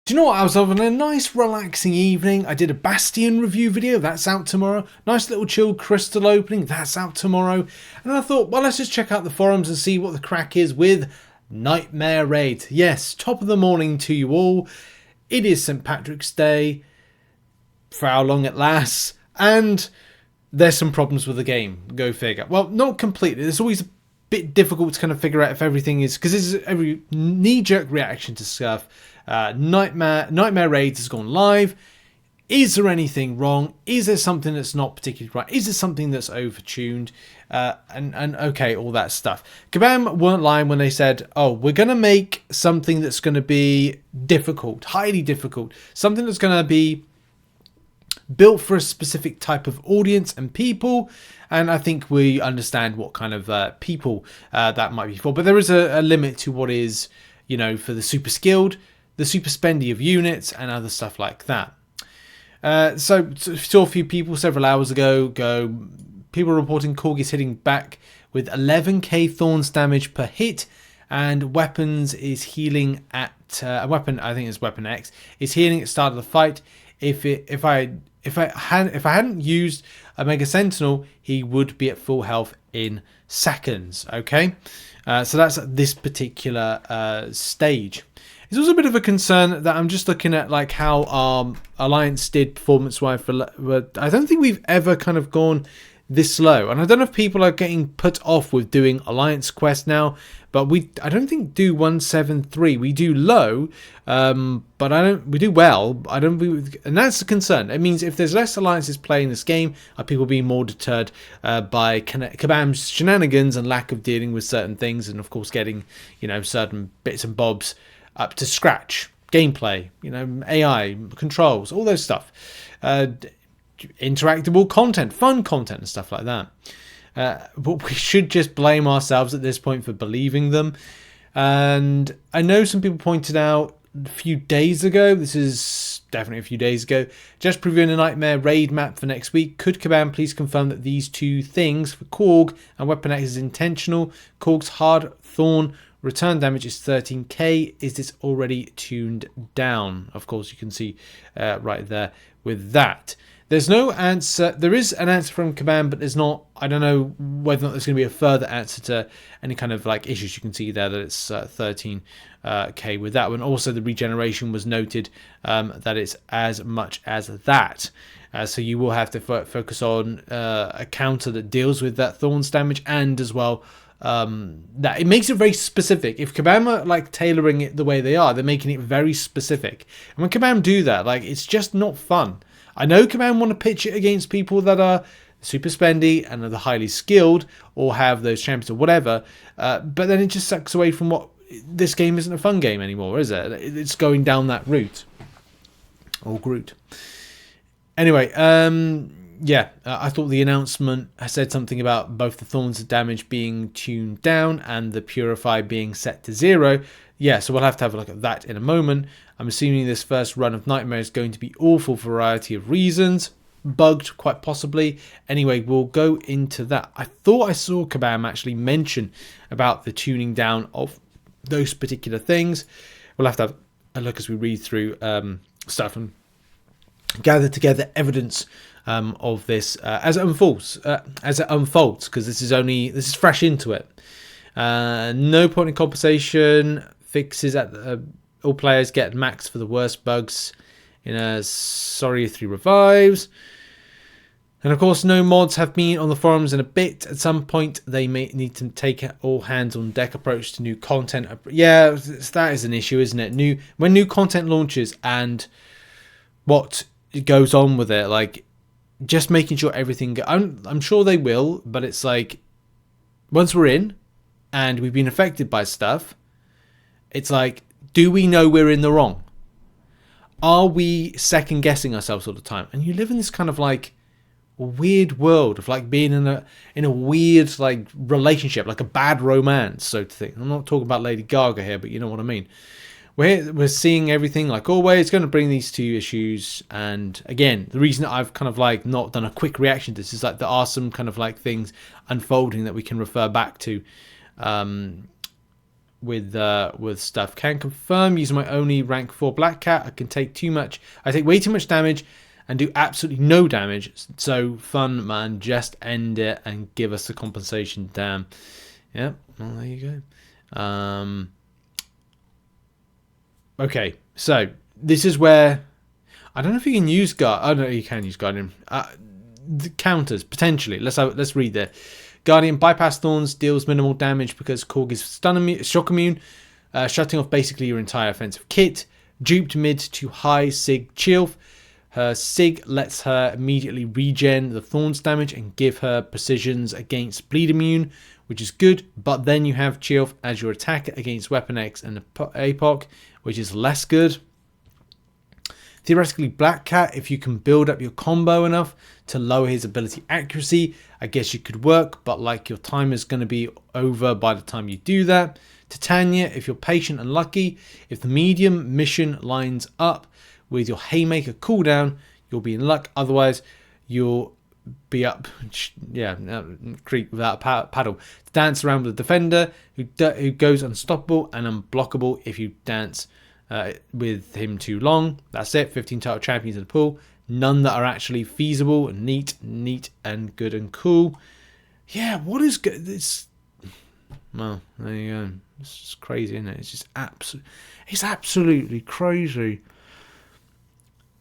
Do you know what? I was having a nice relaxing evening. I did a Bastion review video. That's out tomorrow. Nice little chill crystal opening. That's out tomorrow. And I thought, well, let's just check out the forums and see what the crack is with Nightmare Raid. Yes, top of the morning to you all. It is St. Patrick's Day. For how long it lasts. And there's some problems with the game. Go figure. Well, not completely. It's always a bit difficult to kind of figure out if everything is... Because it's every knee-jerk reaction to stuff. Nightmare Raids has gone live. Is there anything wrong? Is there something that's not particularly right? Is there something that's overtuned? And okay, all that stuff. Kabam weren't lying when they said, oh, we're going to make something that's going to be difficult, highly difficult. Something that's going to be built for a specific type of audience and people. And I think we understand what kind of people that might be for. But there is a limit to what is, you know, for the super skilled, the super spendy of units and other stuff like that. So saw a few people several hours ago people reporting Korg is hitting back with 11k thorns damage per hit, and weapons is healing at a weapon, I think it's weapon X, is healing at the start of the fight. If I hadn't used a Mega Sentinel, he would be at full health in seconds. Okay, so that's at this particular stage. It's also a bit of a concern that I'm just looking at like how Alliance did performance-wise. I don't think we've ever kind of gone this low, and I don't know if people are getting put off with doing Alliance quest now. But I don't think do 173. We do low, but we do well. And that's the concern. It means if there's less alliances playing this game, are people being more deterred by Kabam's shenanigans and lack of dealing with certain things, and of course getting, you know, certain bits and bobs up to scratch, gameplay, you know, AI controls, all those stuff, interactable content, fun content, and stuff like that. But we should just blame ourselves at this point for believing them. And I know some people pointed out a few days ago, this is definitely a few days ago, just previewing a Nightmare Raid map for next week. Could Kabam please confirm that these two things for Korg and Weapon X is intentional? Korg's hard thorn return damage is 13k. Is this already tuned down? Of course, you can see right there with that. There's no answer. There is an answer from Kabam, but there's not. I don't know whether or not there's going to be a further answer to any kind of like issues. You can see there that it's 13k with that one. Also, the regeneration was noted that it's as much as that. So you will have to focus on a counter that deals with that thorns damage, and as well that it makes it very specific. If Kabam are like tailoring it the way they are, they're making it very specific. And when Kabam do that, like, it's just not fun. I know Kabam want to pitch it against people that are super spendy and are the highly skilled or have those champions or whatever, but then it just sucks away from what this game isn't a fun game anymore, is it? It's going down that route or Groot. Anyway, yeah, I thought the announcement said something about both the Thorns of Damage being tuned down and the Purify being set to 0. Yeah, so we'll have to have a look at that in a moment. I'm assuming this first run of Nightmare is going to be awful for a variety of reasons. Bugged, quite possibly. Anyway, we'll go into that. I thought I saw Kabam actually mention about the tuning down of those particular things. We'll have to have a look as we read through stuff and gather together evidence of this as it unfolds, because this is fresh into it. No point in compensation. Fixes at all players get max for the worst bugs in a sorry 3 revives. And of course, no mods have been on the forums in a bit. At some point, they may need to take an all hands on deck approach to new content. Yeah, that is an issue, isn't it? When new content launches and what goes on with it, like just making sure everything. I'm sure they will, but it's like once we're in and we've been affected by stuff, it's like, do we know we're in the wrong? Are we second guessing ourselves all the time? And you live in this kind of like weird world of like being in a weird like relationship, like a bad romance, so to think. I'm not talking about Lady Gaga here, but you know what I mean. We're seeing everything like always going to bring these two issues. And again, the reason that I've kind of like not done a quick reaction to this is like there are some kind of like things unfolding that we can refer back to with stuff. Can confirm using my only rank 4 Black Cat. I can take too much. I take way too much damage and do absolutely no damage. So fun, man. Just end it and give us the compensation. Damn. Yeah. Well, there you go. Okay. So this is where I don't know if you can use guard. Oh no, you can use Guardian. The counters potentially. Let's read there. Guardian bypass thorns, deals minimal damage because Korg is shock immune, shutting off basically your entire offensive kit. Duped mid to high Sig Chilf. Her Sig lets her immediately regen the thorns damage and give her precisions against bleed immune, which is good. But then you have Chilf as your attacker against Weapon X and Epoch, which is less good. Theoretically, Black Cat, if you can build up your combo enough to lower his ability accuracy, I guess you could work, but like your time is going to be over by the time you do that. Titania, if you're patient and lucky, if the medium mission lines up with your Haymaker cooldown, you'll be in luck. Otherwise, you'll be up, creep without a paddle. Dance around with the defender who goes unstoppable and unblockable if you dance with him too long. That's it. 15 title champions in the pool. None that are actually feasible and neat and good and cool. Yeah, what is good? This, well, there you go. It's just crazy, isn't it? It's just it's absolutely crazy.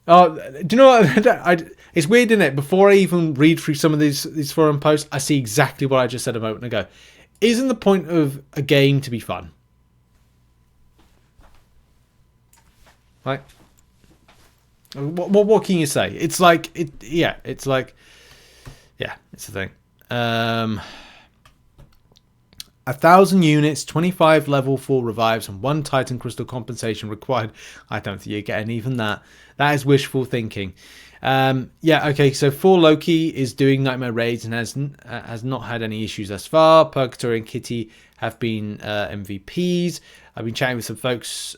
Oh, do you know what? It's weird, isn't it? Before I even read through some of these forum posts, I see exactly what I just said a moment ago. Isn't the point of a game to be fun? Like, what can you say? It's like it's the thing. 1,000 units, 25 level 4 revives, and 1 Titan Crystal compensation required. I don't think you're getting even that. That is wishful thinking. Okay, so 4 Loki is doing Nightmare Raids and has not had any issues thus far. Purgatory and Kitty have been MVPs. I've been chatting with some folks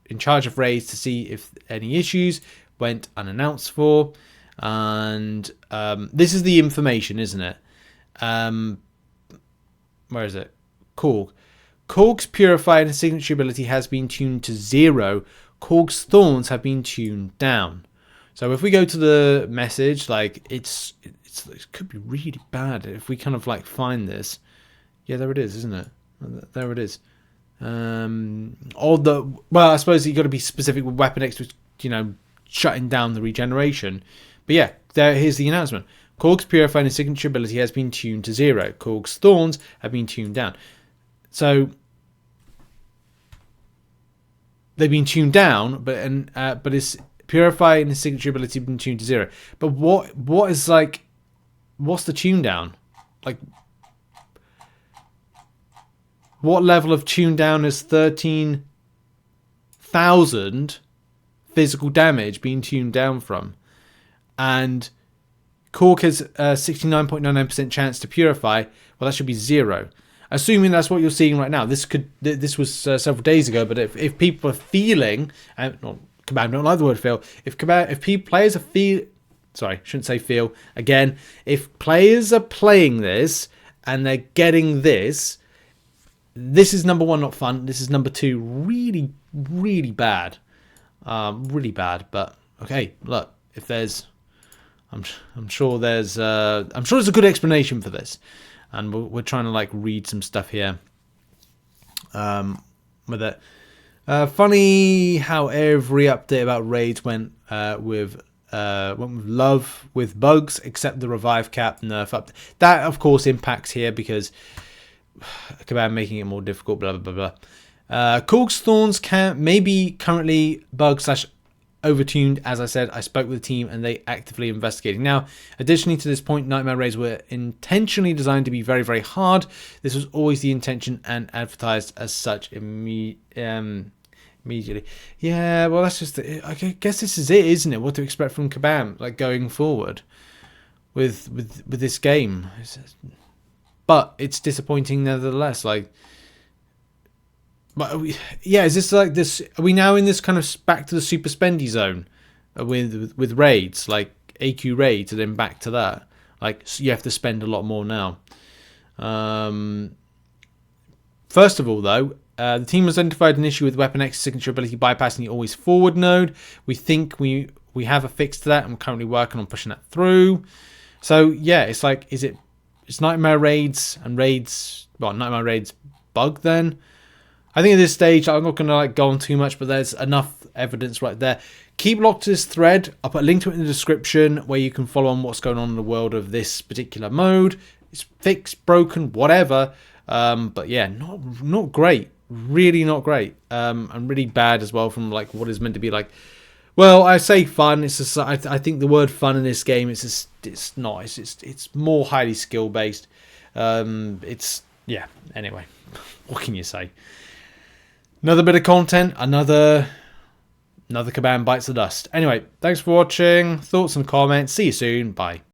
in charge of raids to see if any issues went unannounced for. And this is the information, isn't it? Where is it? Korg. Korg's Purify and signature ability has been tuned to 0. Korg's Thorns have been tuned down. So if we go to the message, like it could be really bad if we kind of like find this. Yeah, there it is, isn't it? There it is. I suppose you got to be specific with Weapon X, shutting down the regeneration. But yeah, here's the announcement. Korg's Purify and signature ability has been tuned to 0. Korg's Thorns have been tuned down. So they've been tuned down, but his Purify and his signature ability have been tuned to 0. But what's the tune down? Like, what level of tune down is 13,000 physical damage being tuned down from? And Korg has a 69.99% chance to purify. Well, that should be 0. Assuming that's what you're seeing right now. This was several days ago, but if people are feeling, Command, don't like the word feel. If players are feel again. If players are playing this and they're getting this is number 1, not fun. This is number 2, really, really bad, really bad. But okay, look, if there's, I'm sure there's a good explanation for this, and we're trying to like read some stuff here. With it. Funny how every update about raids went with love with bugs, except the revive cap nerf update. That of course impacts here because Command making it more difficult. Blah blah blah blah. Korg's Thorns may be currently bug / overtuned. As I said, I spoke with the team and they actively investigating now. Additionally to this point, Nightmare Raids were intentionally designed to be very, very hard. This was always the intention and advertised as such immediately. Yeah, well, that's just I guess this is it, isn't it? What to expect from Kabam, like going forward with this game. But it's disappointing nevertheless. Like, but is this like this? Are we now in this kind of back to the super spendy zone with raids, like AQ raids, and then back to that? Like, so you have to spend a lot more now. First of all, though, the team has identified an issue with Weapon X's signature ability bypassing the always forward node. We think we have a fix to that, and we're currently working on pushing that through. So yeah, it's like, it's Nightmare Raids and Raids, well, Nightmare Raids bug then? I think at this stage, I'm not going to like go on too much, but there's enough evidence right there. Keep locked to this thread. I'll put a link to it in the description where you can follow on what's going on in the world of this particular mode. It's fixed, broken, whatever. But yeah, not great. Really not great. And really bad as well from like what is meant to be like. Well, I say fun. It's just, I think the word fun in this game is just, it's not. It's more highly skill based. It's yeah. Anyway, what can you say? Another bit of content. Another Kabam bites the dust. Anyway, thanks for watching. Thoughts and comments. See you soon. Bye.